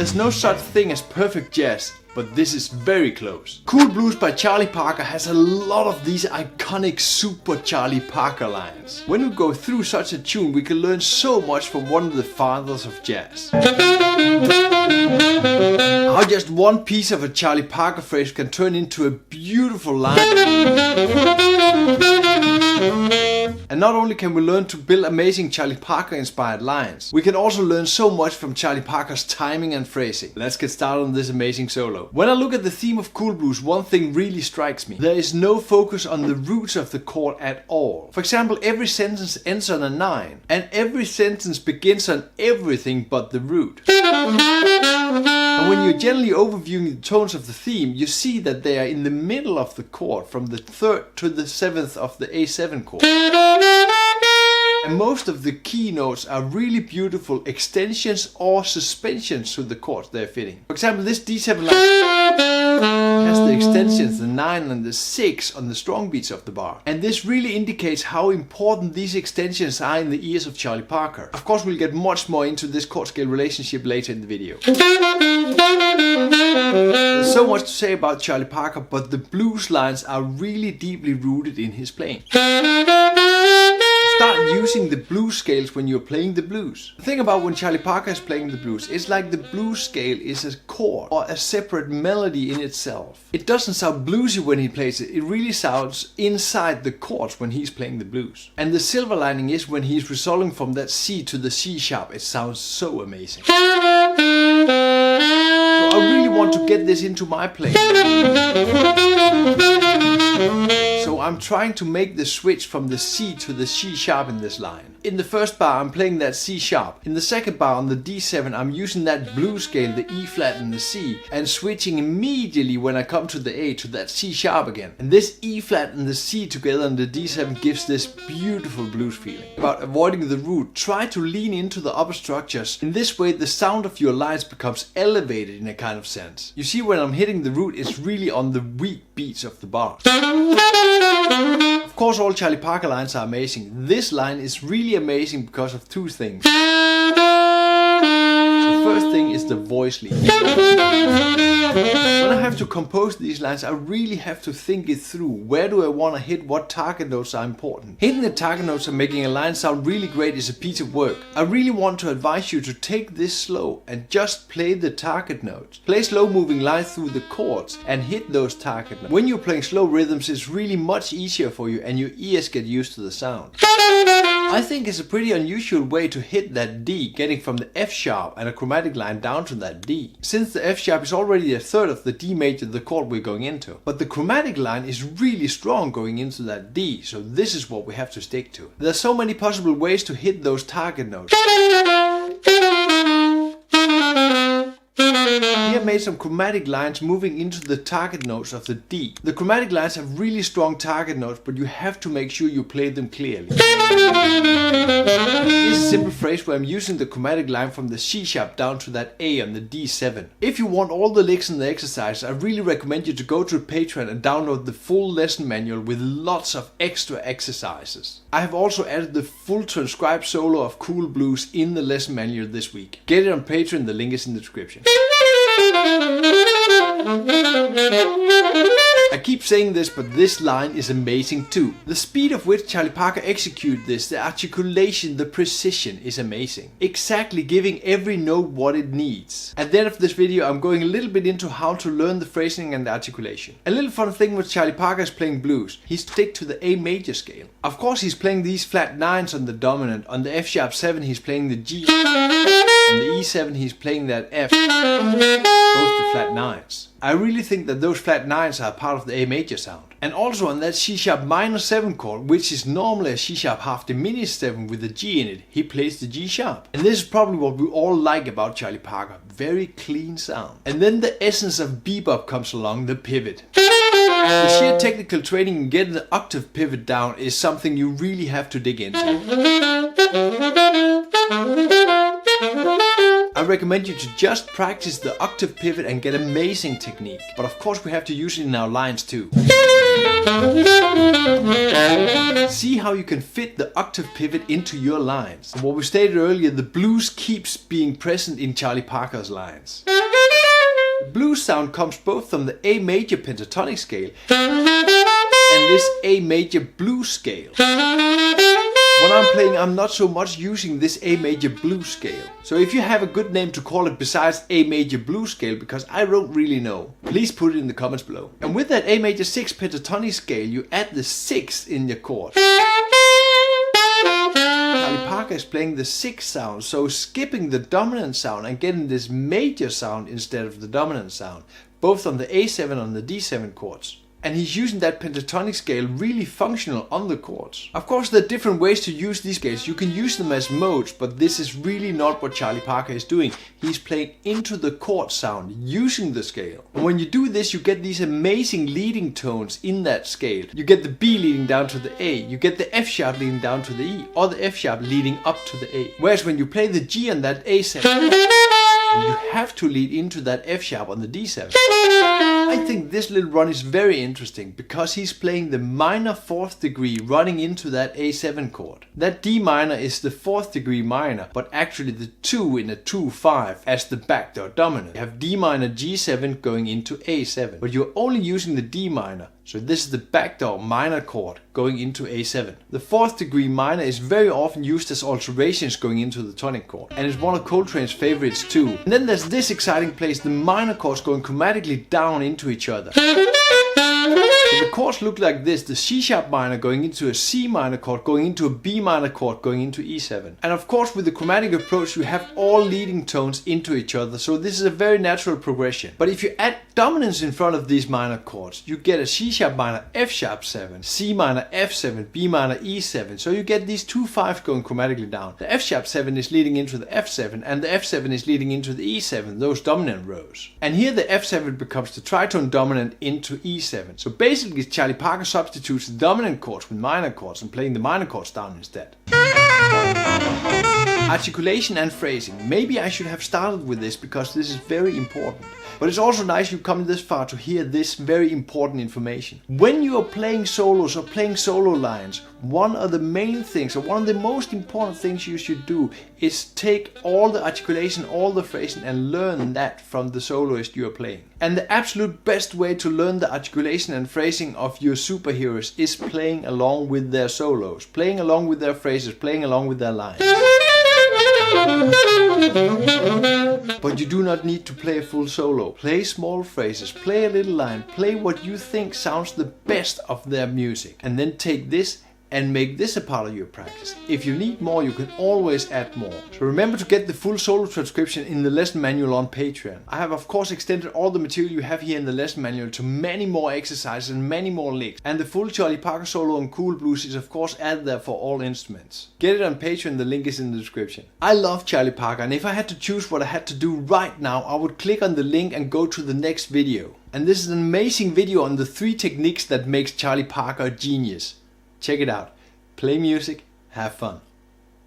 There's no such thing as perfect jazz, but this is very close. Cool Blues by Charlie Parker has a lot of these iconic super Charlie Parker lines. When we go through such a tune, we can learn so much from one of the fathers of jazz. How just one piece of a Charlie Parker phrase can turn into a beautiful line. And not only can we learn to build amazing Charlie Parker inspired lines, we can also learn so much from Charlie Parker's timing and phrasing. Let's get started on this amazing solo. When I look at the theme of Cool Blues, one thing really strikes me. There is no focus on the roots of the chord at all. For example, every sentence ends on a 9, and every sentence begins on everything but the root. And when you're generally overviewing the tones of the theme, you see that they are in the middle of the chord, from the 3rd to the 7th of the A7 chord. And most of the key notes are really beautiful extensions or suspensions to the chords they're fitting. For example, this D7 line has the extensions, the 9 and the 6 on the strong beats of the bar. And this really indicates how important these extensions are in the ears of Charlie Parker. Of course, we'll get much more into this chord scale relationship later in the video. There's so much to say about Charlie Parker, but the blues lines are really deeply rooted in his playing. Start using the blues scales when you're playing the blues. The thing about when Charlie Parker is playing the blues, it's like the blues scale is a chord or a separate melody in itself. It doesn't sound bluesy when he plays it, it really sounds inside the chords when he's playing the blues. And the silver lining is when he's resolving from that C to the C sharp, it sounds so amazing. So I really want to get this into my playing. So I'm trying to make the switch from the C to the C sharp in this line. In the first bar I'm playing that C sharp. In the second bar on the D7 I'm using that blues scale, the E flat and the C, and switching immediately when I come to the A to that C sharp again. And this E flat and the C together on the D7 gives this beautiful blues feeling. About avoiding the root, try to lean into the upper structures. In this way the sound of your lines becomes elevated in a kind of sense. You see, when I'm hitting the root, it's really on the weak beats of the bar. Of course, all Charlie Parker lines are amazing. This line is really amazing because of two things. The first thing is the voice lead. When I have to compose these lines, I really have to think it through. Where do I want to hit? What target notes are important? Hitting the target notes and making a line sound really great is a piece of work. I really want to advise you to take this slow and just play the target notes. Play slow moving lines through the chords and hit those target notes. When you're playing slow rhythms, it's really much easier for you and your ears get used to the sound. I think it's a pretty unusual way to hit that D, getting from the F sharp and a chromatic line down to that D. Since the F sharp is already a third of the D major, the chord we're going into. But the chromatic line is really strong going into that D, so this is what we have to stick to. There's so many possible ways to hit those target notes. Here I made some chromatic lines moving into the target notes of the D. The chromatic lines have really strong target notes, but you have to make sure you play them clearly. Here's a simple phrase where I'm using the chromatic line from the C sharp down to that A on the D7. If you want all the licks in the exercise, I really recommend you to go to Patreon and download the full lesson manual with lots of extra exercises. I have also added the full transcribed solo of Cool Blues in the lesson manual this week. Get it on Patreon, the link is in the description. I keep saying this, but this line is amazing too. The speed of which Charlie Parker executes this, the articulation, the precision is amazing. Exactly giving every note what it needs. At the end of this video I'm going a little bit into how to learn the phrasing and the articulation. A little fun thing with Charlie Parker is playing blues. He sticks to the A major scale. Of course he's playing these flat 9s on the dominant. On the F sharp 7 he's playing the G. On the E7 he's playing that F. Both the flat 9s. I really think that those flat 9s are part of the A major sound. And also on that C sharp minor 7 chord, which is normally a C sharp half diminished 7 with a G in it, he plays the G sharp. And this is probably what we all like about Charlie Parker. Very clean sound. And then the essence of bebop comes along, the pivot. The sheer technical training in getting the octave pivot down is something you really have to dig into. I recommend you to just practice the octave pivot and get amazing technique. But of course we have to use it in our lines too. See how you can fit the octave pivot into your lines. And what we stated earlier, the blues keeps being present in Charlie Parker's lines. The blues sound comes both from the A major pentatonic scale and this A major blues scale. When I'm playing, I'm not so much using this A major blues scale. So if you have a good name to call it besides A major blues scale, because I don't really know, please put it in the comments below. And with that A major 6 pentatonic scale, you add the 6 in your chord. Charlie Parker is playing the 6th sound, so skipping the dominant sound and getting this major sound instead of the dominant sound, both on the A7 and the D7 chords. And he's using that pentatonic scale really functional on the chords. Of course, there are different ways to use these scales. You can use them as modes, but this is really not what Charlie Parker is doing. He's playing into the chord sound using the scale. And when you do this, you get these amazing leading tones in that scale. You get the B leading down to the A, you get the F sharp leading down to the E, or the F sharp leading up to the A. Whereas when you play the G on that A7, you have to lead into that F sharp on the D7. I think this little run is very interesting because he's playing the minor 4th degree running into that A7 chord. That D minor is the 4th degree minor, but actually the 2 in a 2-5 as the backdoor dominant. You have D minor G7 going into A7, but you're only using the D minor. So this is the backdoor minor chord going into A7. The 4th degree minor is very often used as alterations going into the tonic chord. And it's one of Coltrane's favorites too. And then there's this exciting place, the minor chords going chromatically down into each other. So the chords look like this, the C sharp minor going into a C minor chord, going into a B minor chord, going into E7. And of course with the chromatic approach you have all leading tones into each other, so this is a very natural progression. But if you add dominance in front of these minor chords, you get a C sharp minor F sharp 7, C minor F7, B minor E7, so you get these 2 5s going chromatically down. The F sharp 7 is leading into the F7 and the F7 is leading into the E7, those dominant rows. And here the F7 becomes the tritone dominant into E7. So basically Charlie Parker substitutes the dominant chords with minor chords and playing the minor chords down instead. Articulation and phrasing. Maybe I should have started with this because this is very important. But it's also nice you've come this far to hear this very important information. When you are playing solos or playing solo lines, one of the main things or one of the most important things you should do is take all the articulation, all the phrasing and learn that from the soloist you are playing. And the absolute best way to learn the articulation and phrasing of your superheroes is playing along with their solos, playing along with their phrases, playing along with their lines. But you do not need to play a full solo. Play small phrases, play a little line, play what you think sounds the best of their music. And then take this and make this a part of your practice. If you need more, you can always add more. So remember to get the full solo transcription in the lesson manual on Patreon. I have of course extended all the material you have here in the lesson manual to many more exercises and many more licks. And the full Charlie Parker solo on Cool Blues is of course added there for all instruments. Get it on Patreon, the link is in the description. I love Charlie Parker, and if I had to choose what I had to do right now, I would click on the link and go to the next video. And this is an amazing video on the 3 techniques that makes Charlie Parker a genius. Check it out. Play music, have fun.